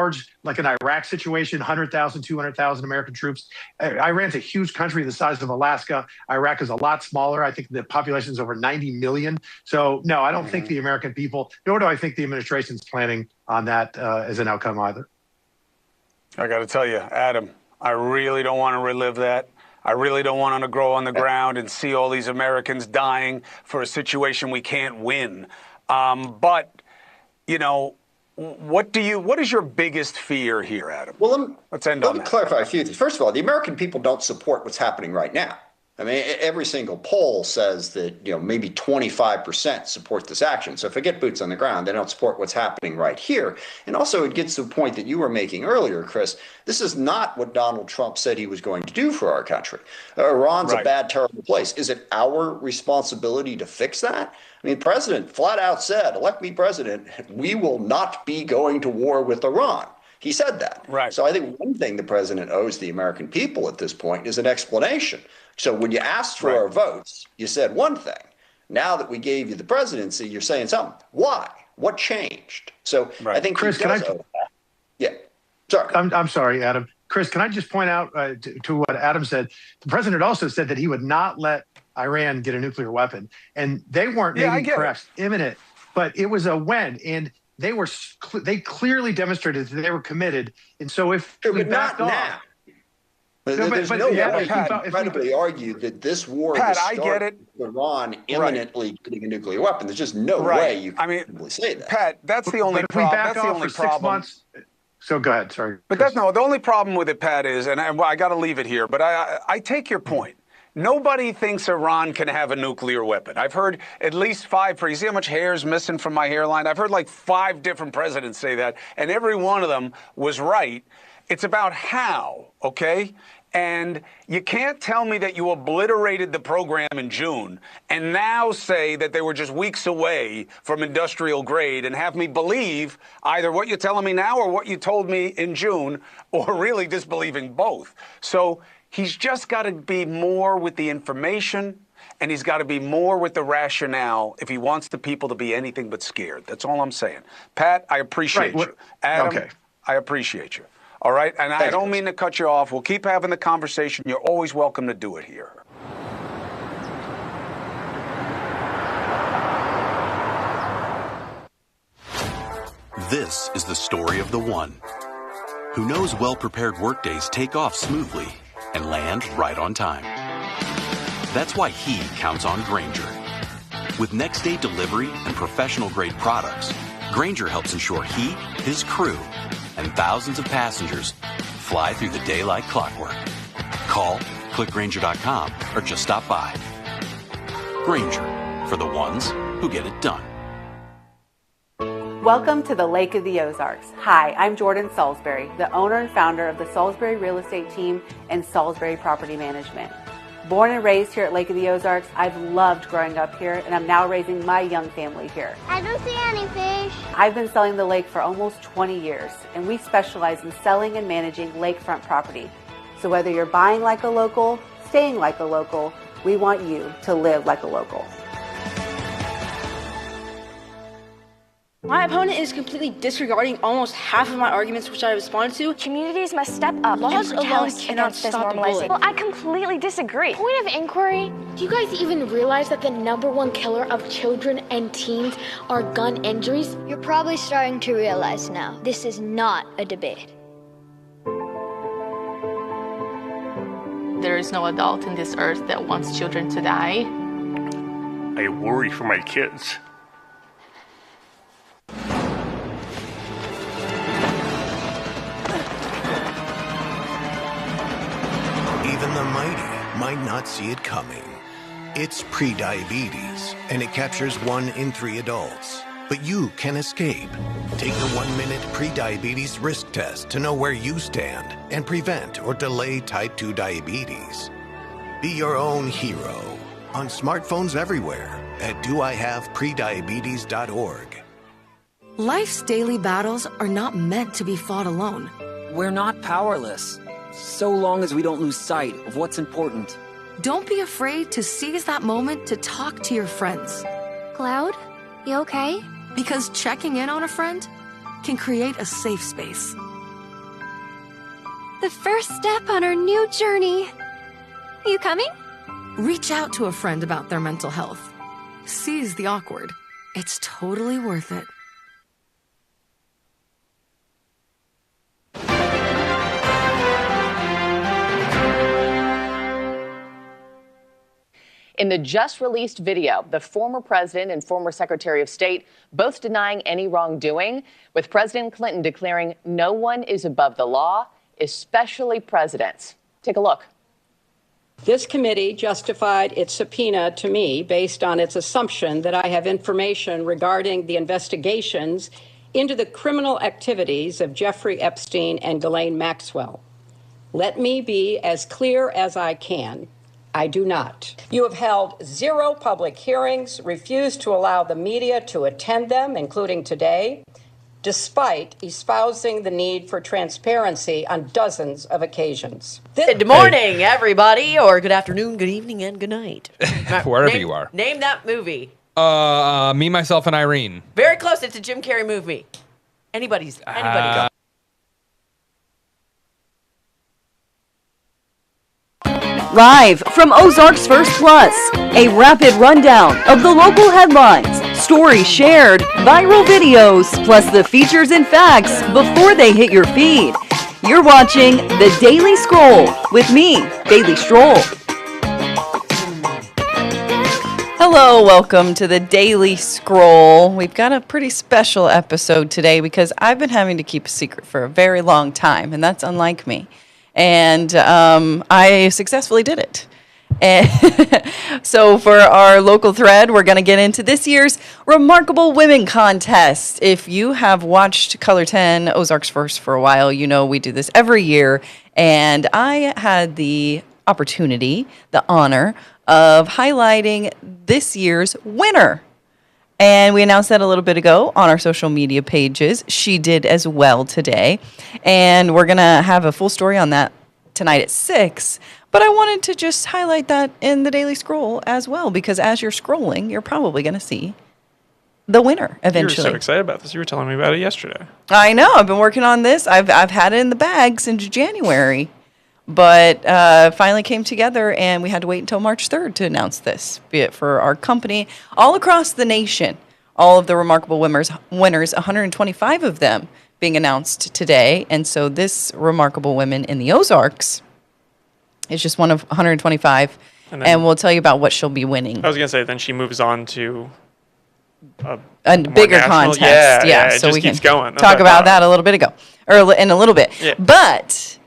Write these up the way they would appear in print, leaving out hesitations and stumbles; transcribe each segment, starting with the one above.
large, like an Iraq situation, 100,000, 200,000 American troops. Iran's a huge country the size of Alaska. Iraq is a lot smaller. I think the population is over 90 million. So, no, I don't think the American people, nor do I think the administration's planning on that as an outcome either. I got to tell you, Adam, I really don't want to relive that. I really don't want to grow on the ground and see all these Americans dying for a situation we can't win. But, you know, what is your biggest fear here, Adam? Well, let's end on that. Let me clarify a few things. First of all, the American people don't support what's happening right now. I mean, every single poll says that, maybe 25% support this action. So if I get boots on the ground, they don't support what's happening right here. And also it gets to the point that you were making earlier, Chris. This is not what Donald Trump said he was going to do for our country. Iran's a bad, terrible place. Is it our responsibility to fix that? I mean, the president flat out said, elect me president, we will not be going to war with Iran. He said that. Right. So I think one thing the president owes the American people at this point is an explanation. So when you asked for our votes, you said one thing. Now that we gave you the presidency, you're saying something. Why? What changed? So I think Chris, Yeah. Sorry. I'm sorry, Adam. Chris, can I just point out to what Adam said? The president also said that he would not let Iran get a nuclear weapon. And they weren't maybe perhaps imminent, but it was a when. And they clearly demonstrated that they were committed. And so if we backed off. Now. There's no way you can incredibly argue that this war Pat, I get it. Iran imminently getting a nuclear weapon. There's just no way you can say that. Pat, that's the only problem. That's the only problem. So go ahead, sorry. But the only problem with it, Pat, is, and I got to leave it here, but I take your point. Nobody thinks Iran can have a nuclear weapon. I've heard at least 5. You see how much hair is missing from my hairline? I've heard like 5 different presidents say that, and every one of them was right. It's about how, okay? And you can't tell me that you obliterated the program in June and now say that they were just weeks away from industrial grade and have me believe either what you're telling me now or what you told me in June, or really disbelieving both. So he's just got to be more with the information, and he's got to be more with the rationale if he wants the people to be anything but scared. That's all I'm saying. Pat, I appreciate you. Adam, I appreciate you. All right? And I don't mean to cut you off. We'll keep having the conversation. You're always welcome to do it here. This is the story of the one who knows well-prepared workdays take off smoothly and land right on time. That's why he counts on Grainger. With next-day delivery and professional-grade products, Grainger helps ensure he, his crew, and thousands of passengers fly through the day like clockwork. Call, click Grainger.com, or just stop by. Grainger, for the ones who get it done. Welcome to the Lake of the Ozarks. Hi, I'm Jordan Salisbury, the owner and founder of the Salisbury Real Estate Team and Salisbury Property Management. Born and raised here at Lake of the Ozarks, I've loved growing up here, and I'm now raising my young family here. I don't see any fish. I've been selling the lake for almost 20 years, and we specialize in selling and managing lakefront property. So whether you're buying like a local, staying like a local, we want you to live like a local. My opponent is completely disregarding almost half of my arguments which I responded to. Communities must step up. Laws alone cannot stop the bullet. Well, I completely disagree. Point of inquiry, do you guys even realize that the #1 killer of children and teens are gun injuries? You're probably starting to realize now, this is not a debate. There is no adult in this earth that wants children to die. I worry for my kids. Even the mighty might not see it coming. It's prediabetes, and it captures 1 in 3 adults. But you can escape. Take the 1-minute prediabetes risk test to know where you stand and prevent or delay type 2 diabetes. Be your own hero on smartphones everywhere at doihaveprediabetes.org. Life's daily battles are not meant to be fought alone. We're not powerless, so long as we don't lose sight of what's important. Don't be afraid to seize that moment to talk to your friends. Cloud, you okay? Because checking in on a friend can create a safe space. The first step on our new journey. You coming? Reach out to a friend about their mental health. Seize the awkward. It's totally worth it. In the just-released video, the former president and former Secretary of State both denying any wrongdoing, with President Clinton declaring no one is above the law, especially presidents. Take a look. This committee justified its subpoena to me based on its assumption that I have information regarding the investigations into the criminal activities of Jeffrey Epstein and Ghislaine Maxwell. Let me be as clear as I can. I do not. You have held 0 public hearings, refused to allow the media to attend them, including today, despite espousing the need for transparency on dozens of occasions. Good morning, everybody, or good afternoon, good evening, and good night. Wherever you are. Name that movie. Me, Myself, and Irene. Very close. It's a Jim Carrey movie. Anybody go. Live from Ozarks First Plus, a rapid rundown of the local headlines, stories shared, viral videos, plus the features and facts before they hit your feed. You're watching The Daily Scroll with me, Bailey Stroll. Hello, welcome to The Daily Scroll. We've got a pretty special episode today because I've been having to keep a secret for a very long time, and that's unlike me. And I successfully did it. And so for our local thread, we're going to get into this year's Remarkable Women Contest. If you have watched Color 10, Ozarks First for a while, you know we do this every year. And I had the opportunity, the honor of highlighting this year's winner. And we announced that a little bit ago on our social media pages. She did as well today. And we're going to have a full story on that tonight at 6. But I wanted to just highlight that in the Daily Scroll as well, because as you're scrolling, you're probably going to see the winner eventually. You were so excited about this. You were telling me about it yesterday. I know. I've been working on this. I've had it in the bag since January. But finally came together, and we had to wait until March 3rd to announce this, be it for our company all across the nation. All of the Remarkable winners, 125 of them being announced today. And so this Remarkable Women in the Ozarks is just one of 125, and we'll tell you about what she'll be winning. I was going to say, then she moves on to a bigger contest. Yeah, so just we keeps can going. talk about that a little bit ago, or in a little bit. Yeah. But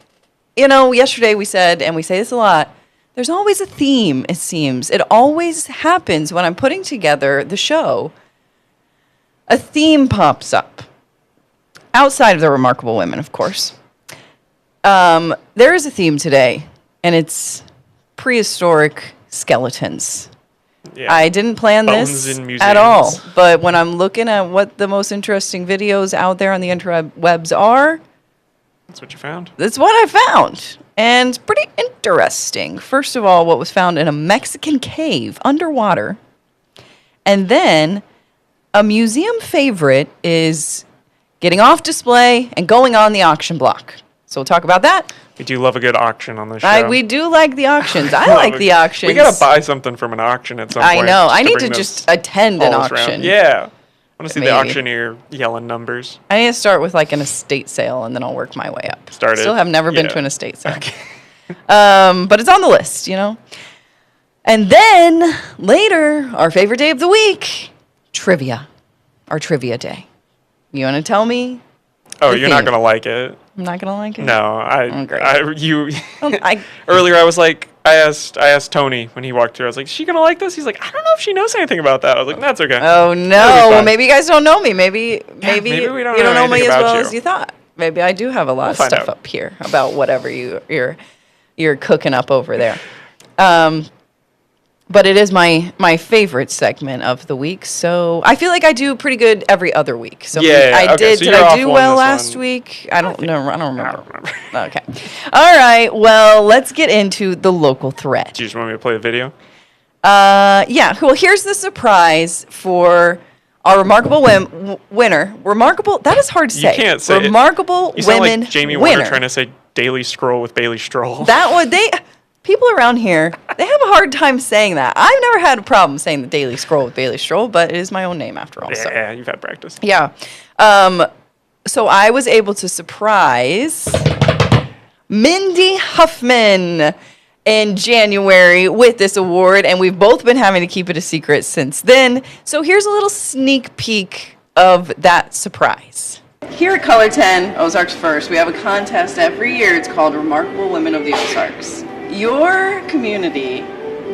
you know, yesterday we said, and we say this a lot, there's always a theme, it seems. It always happens when I'm putting together the show. A theme pops up. Outside of the Remarkable Women, of course. There is a theme today, and it's prehistoric skeletons. Yeah. I didn't plan Bones this in at all, museums. but when I'm looking at what the most interesting videos out there on the interwebs are, That's what you found? that's what I found. And it's pretty interesting. First of all, what was found in a Mexican cave underwater. And then a museum favorite is getting off display and going on the auction block. So we'll talk about that. We do love a good auction on this show. We do like the auctions. I like the auctions. We got to buy something from an auction at some point. I know. I need bring to this just attend an all this auction. around. Yeah. I want to see Maybe. the auctioneer yelling numbers. I need to start with like an estate sale, and then I'll work my way up. Still have never been to an estate sale. Okay. But it's on the list, you know. And then later, our favorite day of the week, trivia. Our trivia day. You want to tell me? Oh, the you're not theme? going to like it. I'm not going to like it? No, great. Earlier I was like, I asked Tony when he walked through, I was like, is she going to like this? He's like, I don't know if she knows anything about that. I was like, that's okay. Oh, no. Well, maybe you guys don't know me. Maybe maybe we don't you don't know me anything as about well you. as you thought. Maybe I do have a lot of find stuff out. up here about whatever you're cooking up over there. But it is my favorite segment of the week. So I feel like I do pretty good every other week. So I okay, did. so Did you're I off do one well this last one. week? I don't know. I don't remember. Okay. All right. Well, let's get into the local thread. Do you just want me to play the video? Yeah. Well, here's the surprise for Our remarkable winner. Remarkable. That is hard to say. You can't say remarkable it. You sound women like Jamie winner. Warner trying to say Daily Scroll with Bailey Stroll. That would people around here, they have a hard time saying that. I've never had a problem saying the Daily Scroll with Bailey Stroll, but it is my own name after all. Yeah, you've had practice. Yeah. So I was able to surprise Mindy Huffman in January with this award, and we've both been having to keep it a secret since then. So here's a little sneak peek of that surprise. Here at Color 10, Ozarks First, we have a contest every year. It's called Remarkable Women of the Ozarks. Your community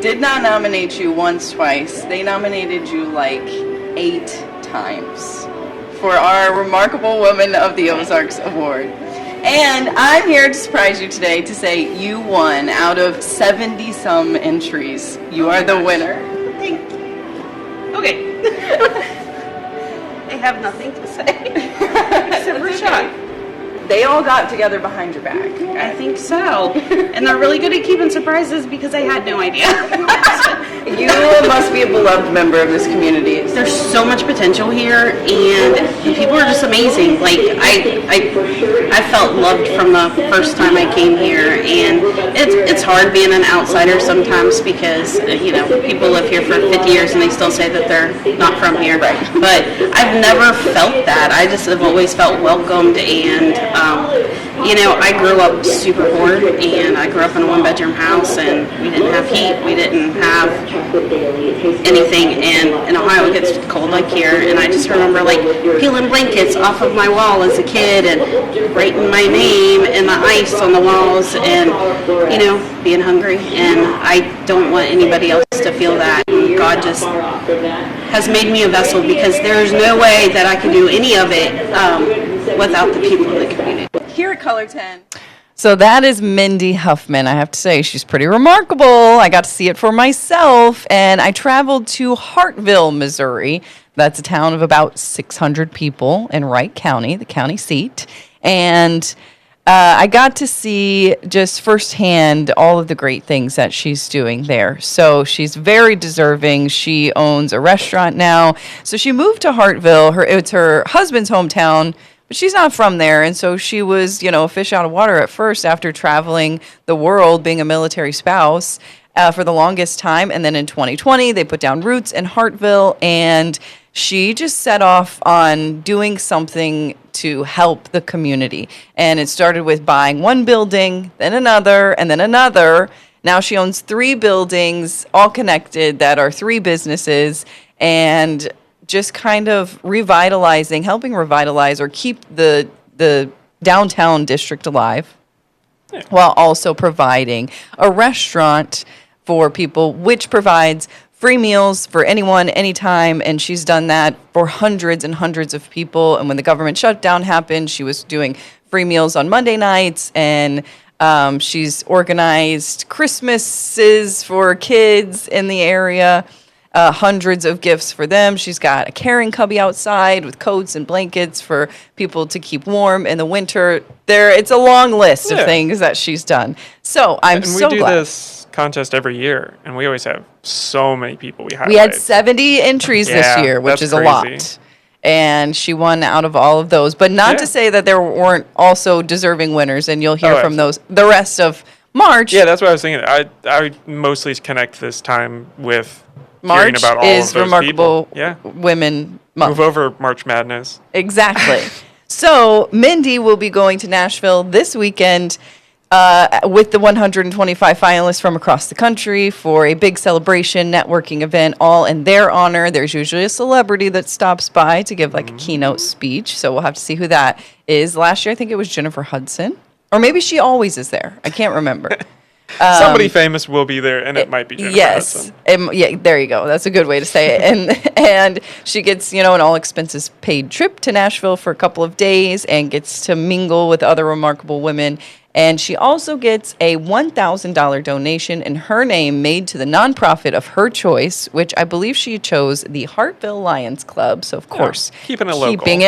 did not nominate you once, twice. They nominated you like 8 times for our Remarkable Women of the Ozarks award. And I'm here to surprise you today to say you won out of 70-some entries. You are the winner. Thank you. Okay. I have nothing to say. Except for shock. They all got together behind your back. I think so. And they're really good at keeping surprises because I had no idea. You must be a beloved member of this community. There's so much potential here, and the people are just amazing. Like, I felt loved from the first time I came here, and it's hard being an outsider sometimes because, you know, people live here for 50 years and they still say that they're not from here. Right. But I've never felt that. I just have always felt welcomed, and you know, I grew up super poor, and I grew up in a one-bedroom house, and we didn't have heat, we didn't have anything, and in Ohio it gets cold like here, and I just remember like peeling blankets off of my wall as a kid and writing my name in the ice on the walls, and, you know, being hungry, and I don't want anybody else to feel that, and God just has made me a vessel because there's no way that I could do any of it without the people in the community. Here at Color 10. So that is Mindy Huffman. I have to say, she's pretty remarkable. I got to see it for myself, and I traveled to Hartville, Missouri. That's a town of about 600 people in Wright County, the county seat. And I got to see just firsthand all of the great things that she's doing there. So she's very deserving. She owns a restaurant now. So she moved to Hartville. It's her husband's hometown, but she's not from there, and so she was, you know, a fish out of water at first after traveling the world, being a military spouse for the longest time. And then in 2020, they put down roots in Hartville, and she just set off on doing something to help the community. And it started with buying one building, then another, and then another. Now she owns 3 buildings, all connected, that are 3 businesses, and just kind of helping revitalize or keep the downtown district alive, while also providing a restaurant for people, which provides free meals for anyone, anytime, and she's done that for hundreds and hundreds of people. And when the government shutdown happened, she was doing free meals on Monday nights, and she's organized Christmases for kids in the area. Hundreds of gifts for them. She's got a carrying cubby outside with coats and blankets for people to keep warm in the winter. It's a long list of things that she's done. So I'm so glad. We do this contest every year, and we always have so many people we highlight. We had 70 entries this year, which is crazy. A lot. And she won out of all of those. But not to say that there weren't also deserving winners, and you'll hear from those the rest of March. Yeah, that's what I was thinking. I mostly connect this time with March about all is of those Remarkable people. Women Month. Move over March Madness. Exactly. So Mindy will be going to Nashville this weekend with the 125 finalists from across the country for a big celebration, networking event, all in their honor. There's usually a celebrity that stops by to give like a keynote speech. So we'll have to see who that is. Last year, I think it was Jennifer Hudson. Or maybe she always is there. I can't remember. Somebody famous will be there, and it might be Jennifer Hudson. Yeah, there you go. That's a good way to say it. And she gets, an all expenses paid trip to Nashville for a couple of days and gets to mingle with other remarkable women. And she also gets a $1,000 donation in her name made to the nonprofit of her choice, which I believe she chose the Hartville Lions Club. So, of course, keeping it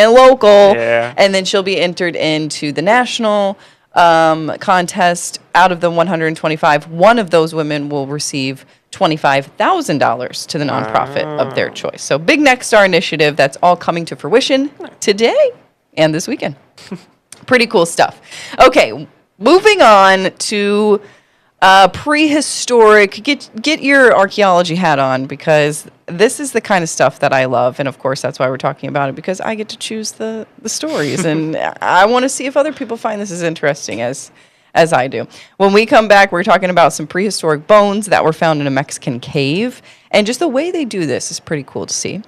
local. Yeah. And then she'll be entered into the national contest, out of the 125, one of those women will receive $25,000 to the nonprofit of their choice. So big Next Star initiative that's all coming to fruition today and this weekend. Pretty cool stuff. Okay, moving on to prehistoric. Get your archaeology hat on, because this is the kind of stuff that I love, and of course that's why we're talking about it, because I get to choose the stories, and I want to see if other people find this as interesting as I do. When we come back, we're talking about some prehistoric bones that were found in a Mexican cave, and just the way they do this is pretty cool to see.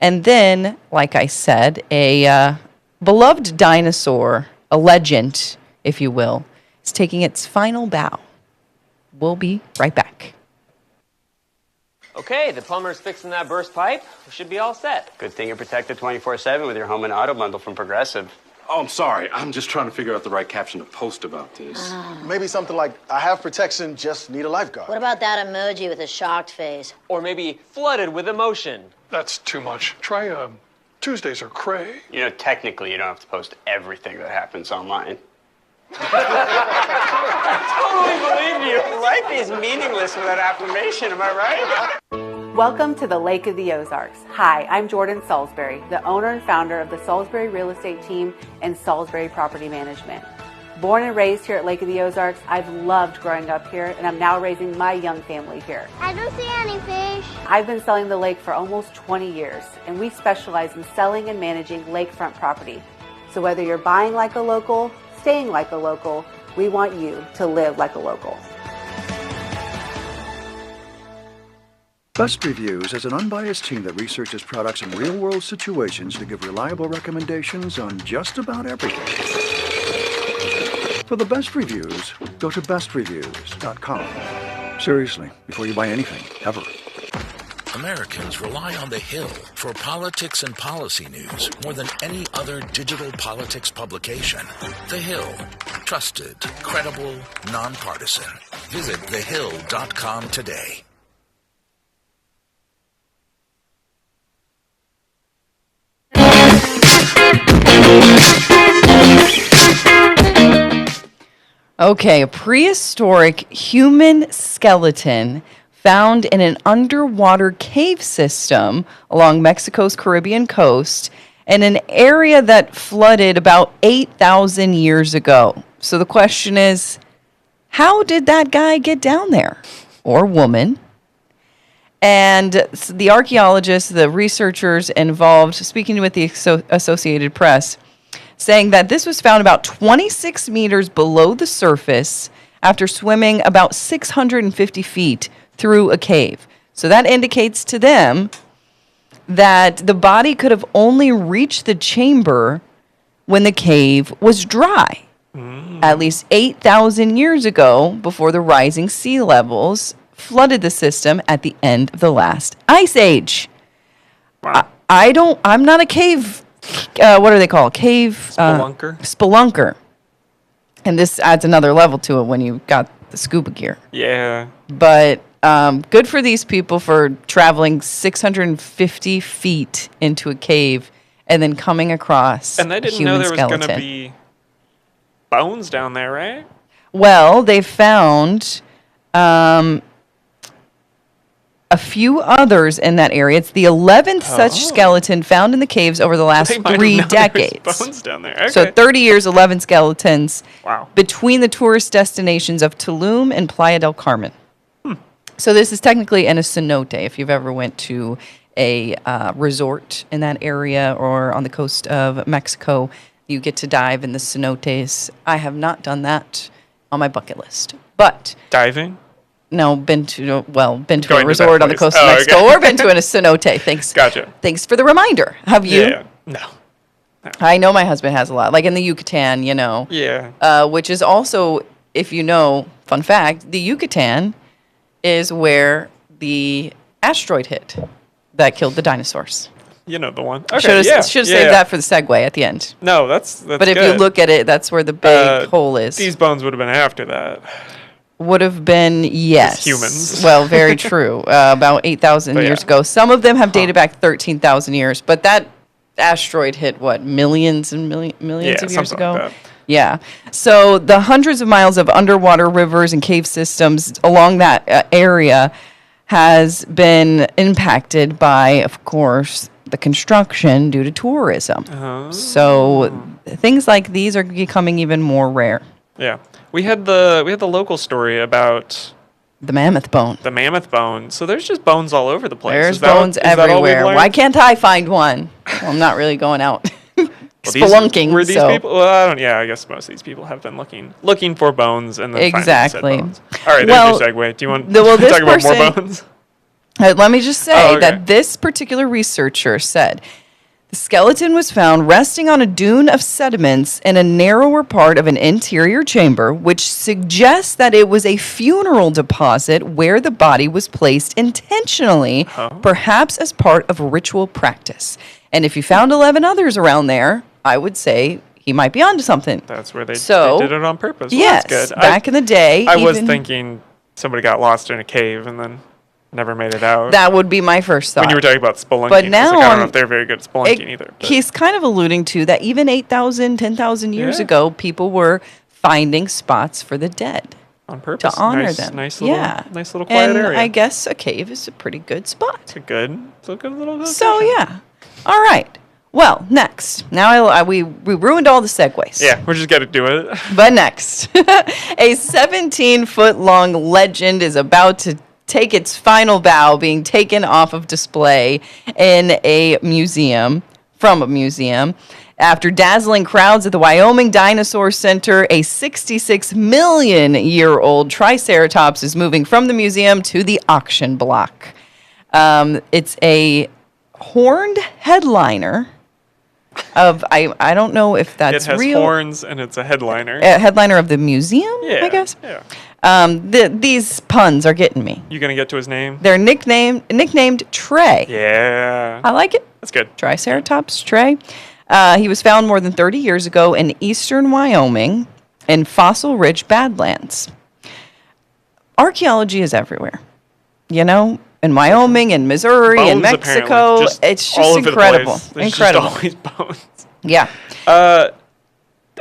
And then, like I said, a beloved dinosaur, a legend, if you will, is taking its final bow. We'll be right back. Okay, the plumber's fixing that burst pipe. We should be all set. Good thing you're protected 24/7 with your home and auto bundle from Progressive. Oh, I'm sorry. I'm just trying to figure out the right caption to post about this. Maybe something like, I have protection, just need a lifeguard. What about that emoji with a shocked face? Or maybe flooded with emotion. That's too much. Try Tuesdays are cray. You know, technically, you don't have to post everything that happens online. I totally believe you. Life is meaningless without affirmation, am I right? Welcome to the Lake of the Ozarks. Hi, I'm Jordan Salisbury, the owner and founder of the Salisbury Real Estate Team and Salisbury Property Management. Born and raised here at Lake of the Ozarks, I've loved growing up here, and I'm now raising my young family here. I don't see any fish. I've been selling the lake for almost 20 years, and we specialize in selling and managing lakefront property. So whether you're buying like a local, staying like a local, we want you to live like a local. Best Reviews is an unbiased team that researches products in real-world situations to give reliable recommendations on just about everything. For the best reviews, go to bestreviews.com. Seriously, before you buy anything, ever. Americans rely on The Hill for politics and policy news more than any other digital politics publication. The Hill. Trusted, credible, nonpartisan. Visit thehill.com today. Okay, a prehistoric human skeleton found in an underwater cave system along Mexico's Caribbean coast in an area that flooded about 8,000 years ago. So the question is, how did that guy get down there? Or woman? And the archaeologists, the researchers involved, speaking with the Associated Press, saying that this was found about 26 meters below the surface after swimming about 650 feet through a cave. So that indicates to them that the body could have only reached the chamber when the cave was dry. At least 8,000 years ago, before the rising sea levels flooded the system at the end of the last ice age. Wow. I'm not a cave, what are they called? Cave Spelunker. Spelunker. And this adds another level to it when you got the scuba gear. Yeah. But good for these people for traveling 650 feet into a cave and then coming across And they didn't know there was going to be bones down there, right? Well, they found a few others in that area. It's the 11th such skeleton found in the caves over the last 3 decades. Bones down there. Okay. So 30 years, 11 skeletons. Wow. Between the tourist destinations of Tulum and Playa del Carmen. So this is technically in a cenote. If you've ever went to a resort in that area or on the coast of Mexico, you get to dive in the cenotes. I have not done that on my bucket list. But diving? No, been to Going a resort on the coast of Mexico or been to a cenote. Thanks. Gotcha. Thanks for the reminder. Have you? Yeah. No. I know my husband has a lot, like in the Yucatan, Yeah. Which is also, if you know, fun fact, the Yucatan is where the asteroid hit that killed the dinosaurs. You know the one. Okay, Should have saved that for the segue at the end. No, that's But if you look at it, that's where the big hole is. These bones would have been after that. Would have been, yes. As humans. Well, very true. About 8,000 years ago. Some of them have dated back 13,000 years, but that asteroid hit, what, millions and millions of years ago? Like that. Yeah. So the hundreds of miles of underwater rivers and cave systems along that area has been impacted by, of course, the construction due to tourism. Oh. So things like these are becoming even more rare. Yeah. We had the local story about the mammoth bone. The mammoth bone. So there's just bones all over the place. There's Is that bones is that all we've everywhere. learned? Why can't I find one? Well, I'm not really going out Well, spelunking. Were these so. people? Well, I don't. Yeah, I guess most of these people have been looking for bones and then Exactly. finding said bones. All right, Well, there's your segue. Do you want well, to this talk about more person- bones? Let me just say okay. that this particular researcher said the skeleton was found resting on a dune of sediments in a narrower part of an interior chamber, which suggests that it was a funeral deposit where the body was placed intentionally, perhaps as part of ritual practice. And if you found 11 others around there, I would say he might be onto something. That's where they did it on purpose. Well, Yes, that's good. back in the day. I was even- thinking somebody got lost in a cave and then never made it out. That would be my first thought. When you were talking about spelunking, But I was now like, I don't know I'm- if they're very good at spelunking either. But He's kind of alluding to that even 8,000, 10,000 years Yeah. ago, people were finding spots for the dead on purpose to honor nice, them. Nice little, yeah. nice little quiet and area. I guess a cave is a pretty good spot. It's a good little. So yeah. All right. Well, next. Now we ruined all the segues. Yeah, we're just gonna do it. But next, a 17-foot long legend is about to take its final bow, being taken off of display in a museum, from a museum. After dazzling crowds at the Wyoming Dinosaur Center, a 66-million-year-old Triceratops is moving from the museum to the auction block. It's a horned headliner of, I don't know if that's it has real. horns and it's a headliner. A headliner of the museum, I guess. Yeah. These puns are getting me. You gonna get to his name? They're nicknamed Trey. Yeah. I like it. That's good. Triceratops Trey. He was found more than 30 years ago in eastern Wyoming in fossil-rich Badlands. Archaeology is everywhere. You know, in Wyoming and Missouri and Bones, Mexico. apparently, It's all just over the incredible. place. There's Incredible. Just always bones. Yeah.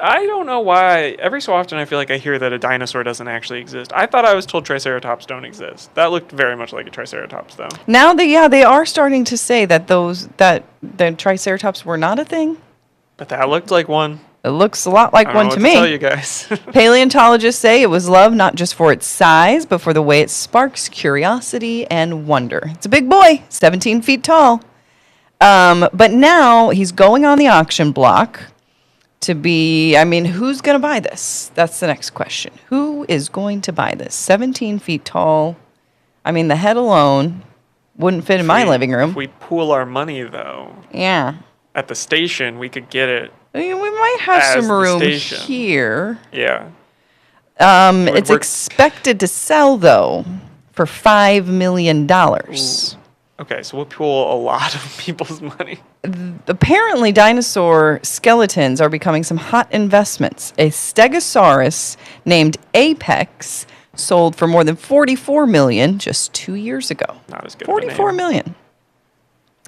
I don't know why. Every so often, I feel like I hear that a dinosaur doesn't actually exist. I thought I was told Triceratops don't exist. That looked very much like a Triceratops, though. Now they are starting to say that the Triceratops were not a thing. But that looked like one. It looks a lot like I don't one know to what me. tell you guys. Paleontologists say it was loved not just for its size, but for the way it sparks curiosity and wonder. It's a big boy, 17 feet tall. But now he's going on the auction block to be, who's going to buy this? That's the next question. Who is going to buy this? 17 feet tall. The head alone wouldn't fit in my living room. If we pool our money, though, Yeah. at the station, we could get it. We might have as some the room station. here. Yeah. It's expected to sell, though, for $5 million. Okay, so we'll pool a lot of people's money. Apparently, dinosaur skeletons are becoming some hot investments. A Stegosaurus named Apex sold for more than $44 million just 2 years ago. Not as good. $44 million.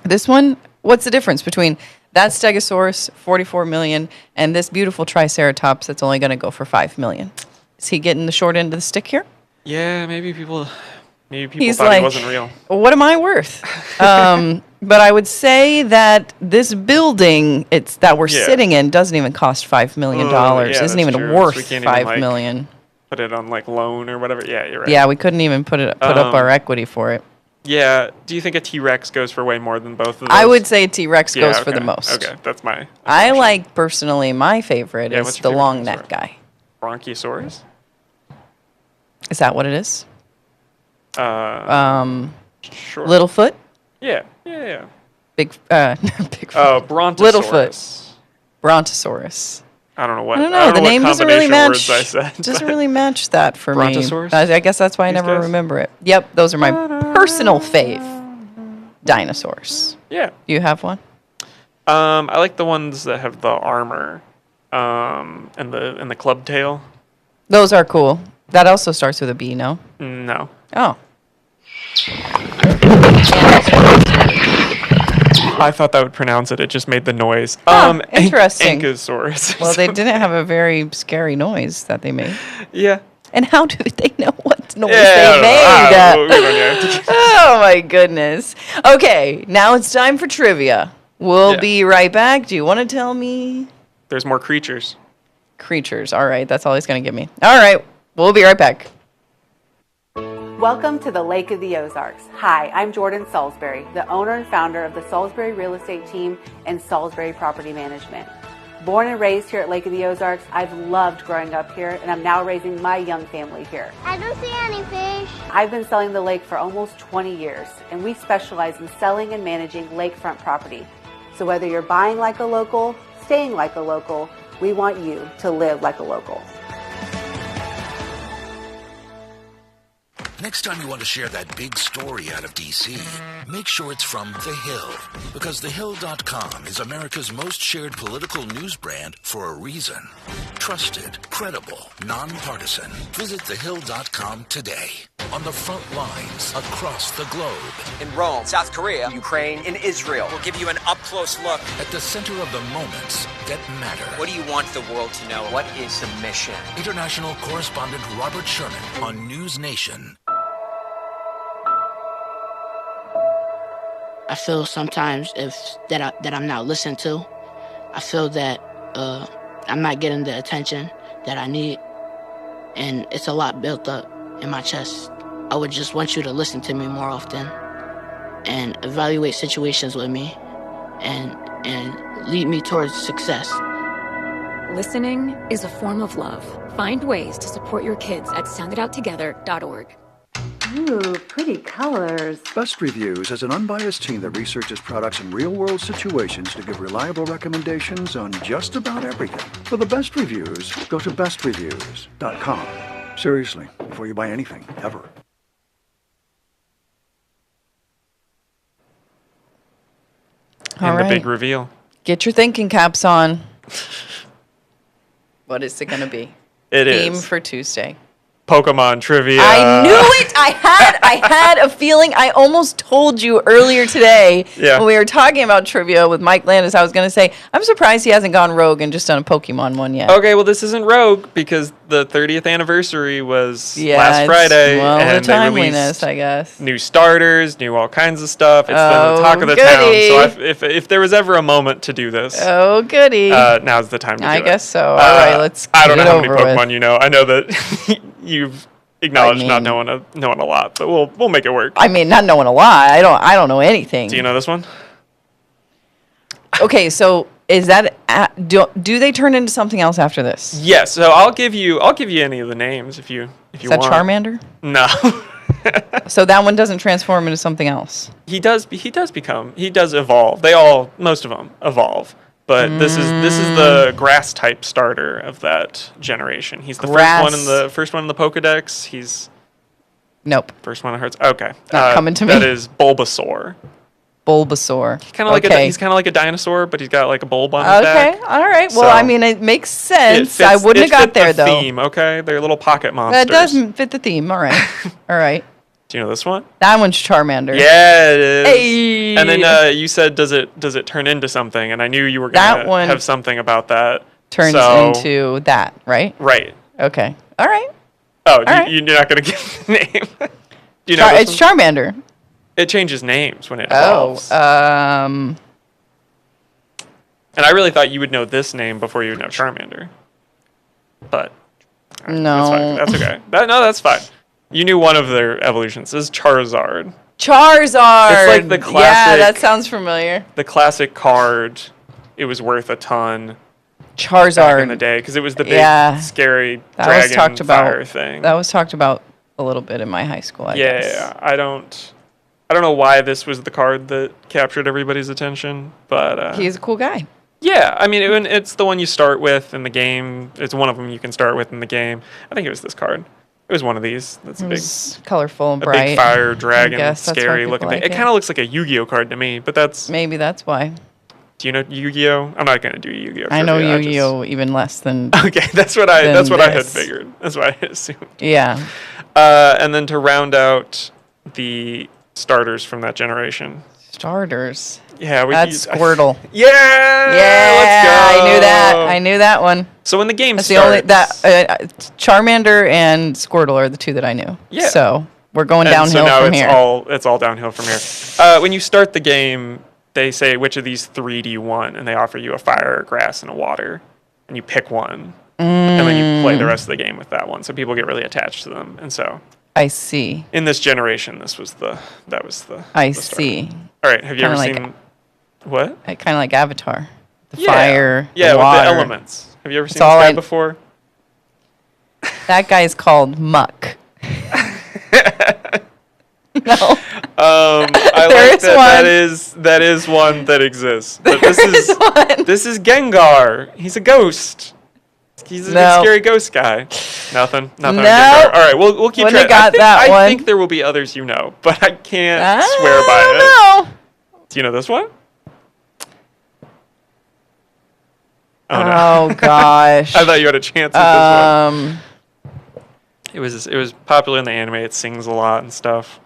This one, what's the difference between that Stegosaurus, $44 million, and this beautiful Triceratops that's only going to go for $5 million? Is he getting the short end of the stick here? Yeah, maybe people He's thought like, he wasn't real. What am I worth? But I would say that this building that we're sitting in doesn't even cost $5 million. Yeah, Isn't that's even true. worth So we can't $5 even, million. Put it on loan or whatever. Yeah, you're right. Yeah, we couldn't even put up our equity for it. Yeah. Do you think a T-Rex goes for way more than both of those? I would say a T-Rex Yeah, goes for the okay. most. Okay, that's my. I like, personally, my favorite Yeah, is what's your the favorite long dinosaur? neck guy. Bronchiosaurus? Is that what it is? Sure. Littlefoot? Yeah. Big Brontosaurus. Brontosaurus. I don't know what. I don't know. The name doesn't really match. Words I said, Doesn't really match that for me. Brontosaurus? I guess that's why I These never guys? remember it. Yep, those are my personal fave dinosaurs. Yeah. You have one? I like the ones that have the armor, and the club tail. Those are cool. That also starts with a B, no? No. Oh. I thought that would pronounce it. It just made the noise. Interesting. Ankylosaurus. Well, they didn't have a very scary noise that they made. Yeah. And how do they know what noise Yeah, they made? we don't know. Oh my goodness. Okay, now it's time for trivia. We'll be right back. Do you want to tell me? There's more creatures. Creatures. All right, that's all he's going to give me. All right, we'll be right back. Welcome to the Lake of the Ozarks. Hi, I'm Jordan Salisbury, the owner and founder of the Salisbury Real Estate Team and Salisbury Property Management. Born and raised here at Lake of the Ozarks, I've loved growing up here, and I'm now raising my young family here. I don't see any fish. I've been selling the lake for almost 20 years, and we specialize in selling and managing lakefront property. So whether you're buying like a local, staying like a local, we want you to live like a local. Next time you want to share that big story out of D.C., make sure it's from The Hill, because TheHill.com is America's most shared political news brand for a reason. Trusted, credible, nonpartisan. Visit TheHill.com today. On the front lines across the globe. In Rome, South Korea, Ukraine, and Israel. We'll give you an up-close look. At the center of the moments that matter. What do you want the world to know? What is the mission? International correspondent Robert Sherman on News Nation. I feel sometimes that I'm not listened to. I feel that I'm not getting the attention that I need, and it's a lot built up in my chest. I would just want you to listen to me more often and evaluate situations with me and lead me towards success. Listening is a form of love. Find ways to support your kids at soundidouttogether.org. Ooh, pretty colors. Best Reviews is an unbiased team that researches products in real-world situations to give reliable recommendations on just about everything. For the best reviews, go to bestreviews.com. Seriously, before you buy anything, ever. And the big reveal. Get your thinking caps on. What is it going to be? Theme for Tuesday. Pokemon trivia. I knew it. I had a feeling. I almost told you earlier today when we were talking about trivia with Mike Landis. I was going to say, I'm surprised he hasn't gone rogue and just done a Pokemon one yet. Okay, well, this isn't rogue because the 30th anniversary was last Friday. Well, and the timeliness, I guess. New starters, new all kinds of stuff. It's the talk of the town. So if there was ever a moment to do this, goody. Now's the time to do it. I guess so. All right, let's I don't know get how many over Pokemon with. you know. I know that you've acknowledged not knowing a lot, but we'll make it work. I mean, not knowing a lot. I don't know anything. Do you know this one? Okay, so is that do they turn into something else after this? Yes. So I'll give you any of the names if you want. Is that Charmander? No. So that one doesn't transform into something else. He does evolve. Most of them evolve. But this is the grass type starter of that generation. He's the first one in the Pokedex. He's first one that hurts. Okay, not coming to me. That is Bulbasaur. Bulbasaur. He's kind of like a dinosaur, but he's got like a bulb on his back. Okay, all right. Well, I mean, it makes sense. I wouldn't have got there though. Theme, okay? They're little pocket monsters. That doesn't fit the theme. All right, all right. Do you know this one? That one's Charmander. Yeah, it is. Hey. And then you said, does it turn into something? And I knew you were going to have something about that. Turns into that, right? Right. Okay. All right. Oh, you're not going to give the name? Do you know it's Charmander. It changes names when it evolves. And I really thought you would know this name before you would know Charmander. But no. That's okay. That's fine. You knew one of their evolutions. This is Charizard. Charizard. It's like the classic. Yeah, that sounds familiar. The classic card. It was worth a ton. Charizard back in the day because it was the big scary dragon fire thing. That was talked about a little bit in my high school. I guess. Yeah. I don't know why this was the card that captured everybody's attention, but he's a cool guy. Yeah, I mean, it's the one you start with in the game. It's one of them you can start with in the game. I think it was this card. It was one of these. That's a big, colorful and bright. A big fire dragon, scary looking thing. It kind of looks like a Yu-Gi-Oh card to me, but maybe that's why. Do you know Yu-Gi-Oh? I'm not gonna do Yu-Gi-Oh. I know Yu-Gi-Oh even less than. Okay, that's what I had figured. That's what I assumed. Yeah. And then to round out the starters from that generation. Starters. Yeah, that's Squirtle. Yeah, let's go. I knew that one. So when the game That's starts, the only Charmander and Squirtle are the two that I knew. Yeah. So we're going and downhill so now from here. it's all downhill from here. When you start the game, they say which of these 3 do you want, and they offer you a fire, a grass, and a water, and you pick one, and then you play the rest of the game with that one. So people get really attached to them, and so I see. in this generation, that was the. I the start. see. All right, have you Kinda ever like- seen what? Kind of like Avatar. The Yeah. fire, Yeah, the with water. the elements. Have you ever It's seen this all guy I- before? That guy's called Muck. No. I There like is that. one. That is one that exists. But this is Gengar. He's a ghost. He's a big No. scary ghost guy. Nothing. No. on Gengar. All right, we'll keep Wouldn't have track. got that I one. think there will be others you know, but I can't I swear by don't it. know. Do you know this one? Oh, gosh. I thought you had a chance at this one. It was popular in the anime. It sings a lot and stuff.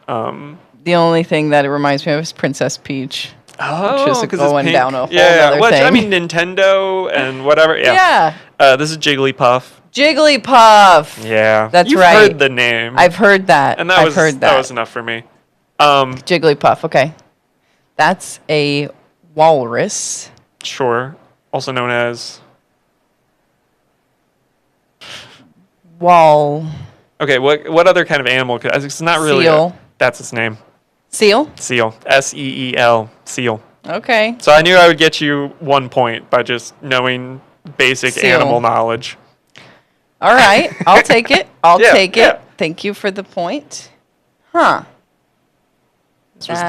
The only thing that it reminds me of is Princess Peach. Oh, which is 'cause it's going pink. down a whole yeah. other Well, thing. I mean, Nintendo and whatever. Yeah. This is Jigglypuff. Jigglypuff. Yeah. That's You've right. heard the name. I've heard that. And that I've was heard that was enough for me. Jigglypuff. Okay. That's a walrus. Sure. Also known as. Okay. What other kind of animal? 'Cause it's not really. Seal. That's its name. Seal. Seal. SEEL. Seal. Okay. So I knew I would get you 1 point by just knowing basic Seal. animal knowledge. All right. I'll take it. I'll Yeah, take it. yeah. Thank you for the point. Huh. This was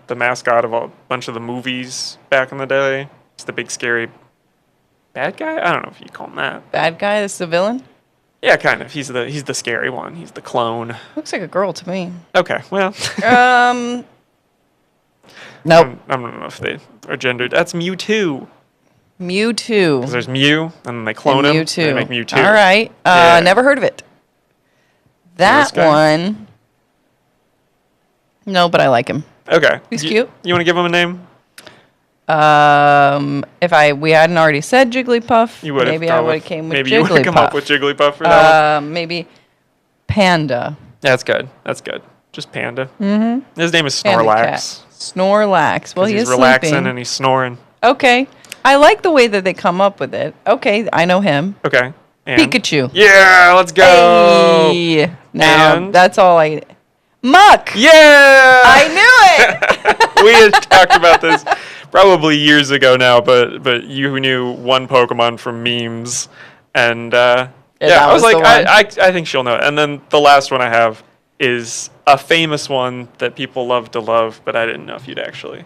the mascot of a bunch of the movies back in the day. It's the big scary bad guy. I don't know if you call him that. Bad guy. This is the villain. Yeah, kind of. He's the scary one. He's the clone. Looks like a girl to me. Okay, well. Nope. I don't know if they are gendered. That's Mewtwo. Mewtwo. Because there's Mew, and then they clone And him. Mewtwo. They make Mewtwo. All right. Yeah. Never heard of it. this That guy? one. No, but I like him. Okay. He's cute. You want to give him a name? If we hadn't already said Jigglypuff, You would have. maybe I would have came with Maybe Jigglypuff. you would have come up with Jigglypuff for that one. Maybe Panda. That's good. That's good. Just Panda. Mm-hmm. His name is Panda Snorlax. cat. Snorlax. Well, 'Cause he he's is relaxing sleeping. and he's snoring. Okay. I like the way that they come up with it. Okay, I know him. Okay. And Pikachu. Yeah, let's go. Hey. Now, And? that's all I... Muck! Yeah! I knew it! We had talked about this probably years ago now, but you knew one Pokemon from memes, and that I was was like, the one. I think she'll know it. And then the last one I have is a famous one that people love to love, but I didn't know if you'd actually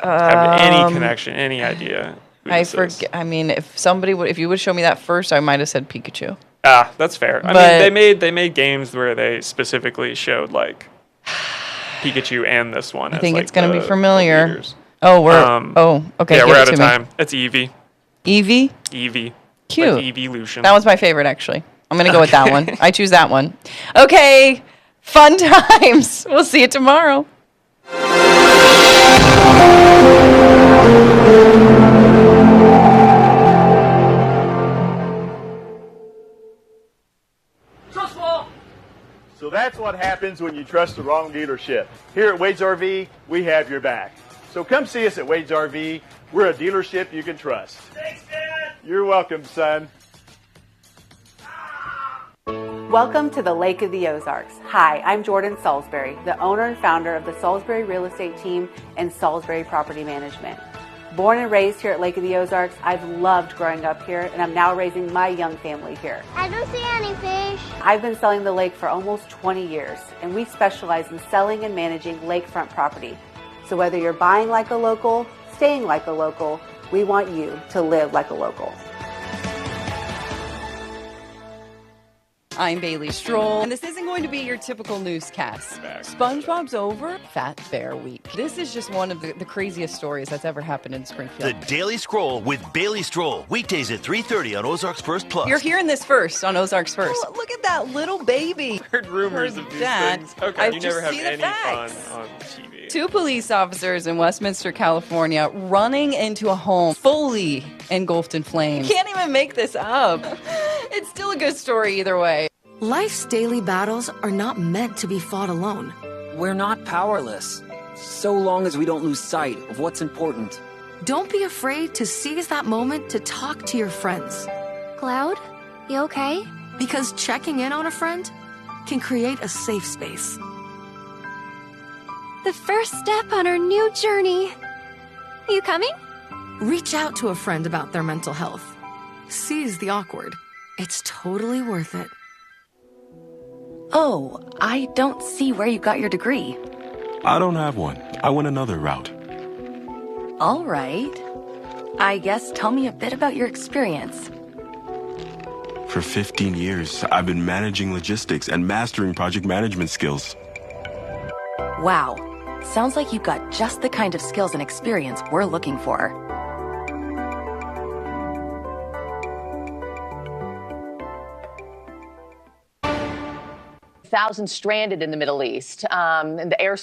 have any connection, any idea. Who I this is. forget. I mean, if you would show me that first, I might have said Pikachu. Ah, that's fair. I But- mean, they made games where they specifically showed like Pikachu and this one. I as, think like, it's gonna be the familiar. leaders. Oh, we're okay. Yeah, give we're it out to of me. time. It's Eevee. Eevee. Eevee. Cute. Like evolution. That was my favorite, actually. I'm gonna go with that one. I choose that one. Okay, fun times. We'll see you tomorrow. So that's what happens when you trust the wrong dealership. Here at Wade's RV, we have your back. So come see us at Wade's RV. We're a dealership you can trust. Thanks, Dad. You're welcome, son. Welcome to the Lake of the Ozarks. Hi, I'm Jordan Salisbury, the owner and founder of the Salisbury Real Estate Team and Salisbury Property Management. Born and raised here at Lake of the Ozarks, I've loved growing up here, and I'm now raising my young family here. I don't see any fish. I've been selling the lake for almost 20 years, and we specialize in selling and managing lakefront property. So whether you're buying like a local, staying like a local, we want you to live like a local. I'm Bailey Stroll, and this isn't going to be your typical newscast. SpongeBob's over, Fat Bear Week. This is just one of the craziest stories that's ever happened in Springfield. The Daily Scroll with Bailey Stroll, weekdays at 3:30 on Ozarks First Plus. You're hearing this first on Ozarks First. Oh, look at that little baby. Heard rumors of these Dad, things. Okay, I you never just have see the any facts. fun on TV. crazy. 2 police officers in Westminster, California, running into a home fully engulfed in flames. Can't even make this up. It's still a good story either way. Life's daily battles are not meant to be fought alone. We're not powerless, so long as we don't lose sight of what's important. Don't be afraid to seize that moment to talk to your friends. Cloud, you okay? Because checking in on a friend can create a safe space. The first step on our new journey. You coming? Reach out to a friend about their mental health. Seize the awkward. It's totally worth it. Oh, I don't see where you got your degree. I don't have one. I went another route. All right. I guess tell me a bit about your experience. For 15 years, I've been managing logistics and mastering project management skills. Wow. Sounds like you've got just the kind of skills and experience we're looking for. Thousands stranded in the Middle East. The air